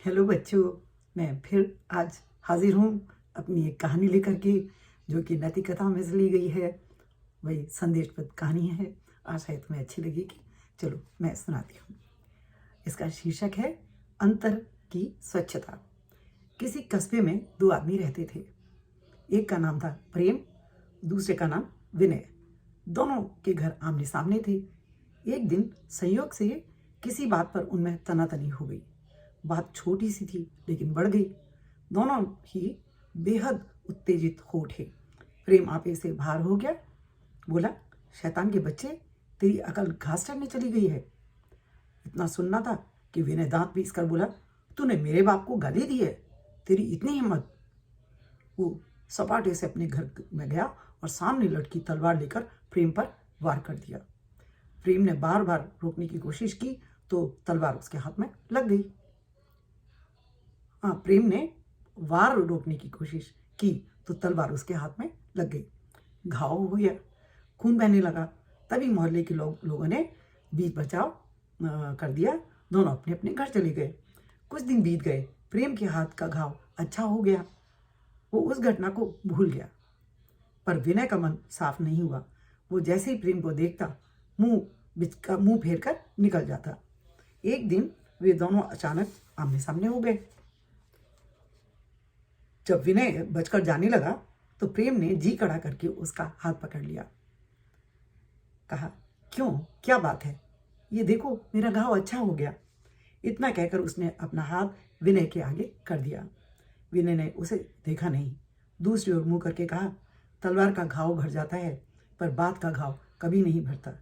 Hello बच्चों, मैं फिर आज हाजिर हूँ अपनी एक कहानी लेकर के, जो कि नैतिक कथा में से ली गई है। वही संदेशबद्ध कहानी है। आशा है तुम्हें अच्छी लगेगी। चलो मैं सुनाती हूँ। इसका शीर्षक है अंतर की स्वच्छता। किसी कस्बे में दो आदमी रहते थे। एक का नाम था प्रेम, दूसरे का नाम विनय। दोनों के घर आमने सामने थे। एक दिन संयोग से किसी बात पर उनमें तनातनी हो गई। बात छोटी सी थी लेकिन बढ़ गई। दोनों ही बेहद उत्तेजित हो उठे। प्रेम आपे से बाहर हो गया। बोला, शैतान के बच्चे, तेरी अकल घास चढ़ने चली गई है। इतना सुनना था कि विनय दांत पीस कर बोला, तूने मेरे बाप को गाली दी है, तेरी इतनी हिम्मत। वो सपाटे से अपने घर में गया और सामने लटकी तलवार लेकर प्रेम पर वार कर दिया। प्रेम ने बार बार रोकने की कोशिश की तो तलवार उसके हाथ में लग गई। प्रेम ने वार रोकने की कोशिश की तो तलवार उसके हाथ में लग गई। घाव हो गया, खून बहने लगा। तभी मोहल्ले के लोगों ने बीच बचाव कर दिया। दोनों अपने अपने घर चले गए। कुछ दिन बीत गए। प्रेम के हाथ का घाव अच्छा हो गया। वो उस घटना को भूल गया। पर विनय का मन साफ नहीं हुआ। वो जैसे ही प्रेम को देखता, मुंह फेर कर निकल जाता। एक दिन वे दोनों अचानक आमने सामने हो गए। जब विनय बचकर जाने लगा तो प्रेम ने जी कड़ा करके उसका हाथ पकड़ लिया। कहा, क्यों, क्या बात है? ये देखो, मेरा घाव अच्छा हो गया। इतना कहकर उसने अपना हाथ विनय के आगे कर दिया। विनय ने उसे देखा नहीं। दूसरी ओर मुंह करके कहा, तलवार का घाव भर जाता है पर बात का घाव कभी नहीं भरता।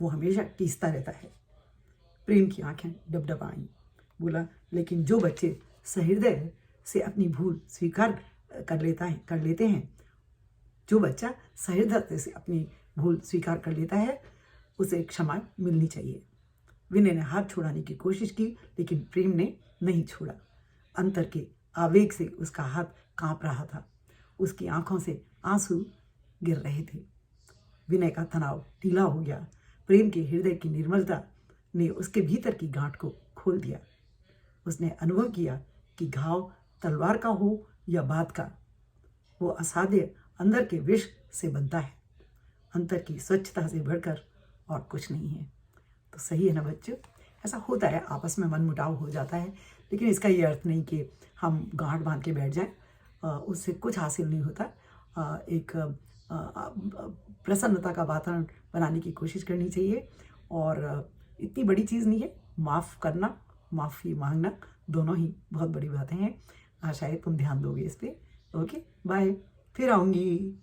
वो हमेशा टीसता रहता है। प्रेम की आंखें डबडब आईं। बोला, लेकिन जो बच्चे सहृदय से अपनी भूल स्वीकार कर लेते हैं, जो बच्चा सहृदय से अपनी भूल स्वीकार कर लेता है, उसे क्षमा मिलनी चाहिए। विनय ने हाथ छुड़ाने की कोशिश की लेकिन प्रेम ने नहीं छोड़ा। अंतर के आवेग से उसका हाथ कांप रहा था। उसकी आंखों से आंसू गिर रहे थे। विनय का तनाव ढीला हो गया। प्रेम के हृदय की निर्मलता ने उसके भीतर की गांठ को खोल दिया। उसने अनुभव किया कि घाव तलवार का हो या बात का, वो असाध्य अंदर के विष से बनता है। अंतर की स्वच्छता से बढ़कर और कुछ नहीं है। तो सही है ना बच्चों? ऐसा होता है, आपस में मनमुटाव हो जाता है, लेकिन इसका ये अर्थ नहीं कि हम गांठ बांध के बैठ जाएं। उससे कुछ हासिल नहीं होता। एक प्रसन्नता का वातावरण बनाने की कोशिश करनी चाहिए। और इतनी बड़ी चीज़ नहीं है। माफ़ करना, माफ़ी मांगना, दोनों ही बहुत बड़ी बातें हैं। आशा है तुम ध्यान दोगे इस पर। ओके, बाय, फिर आऊँगी।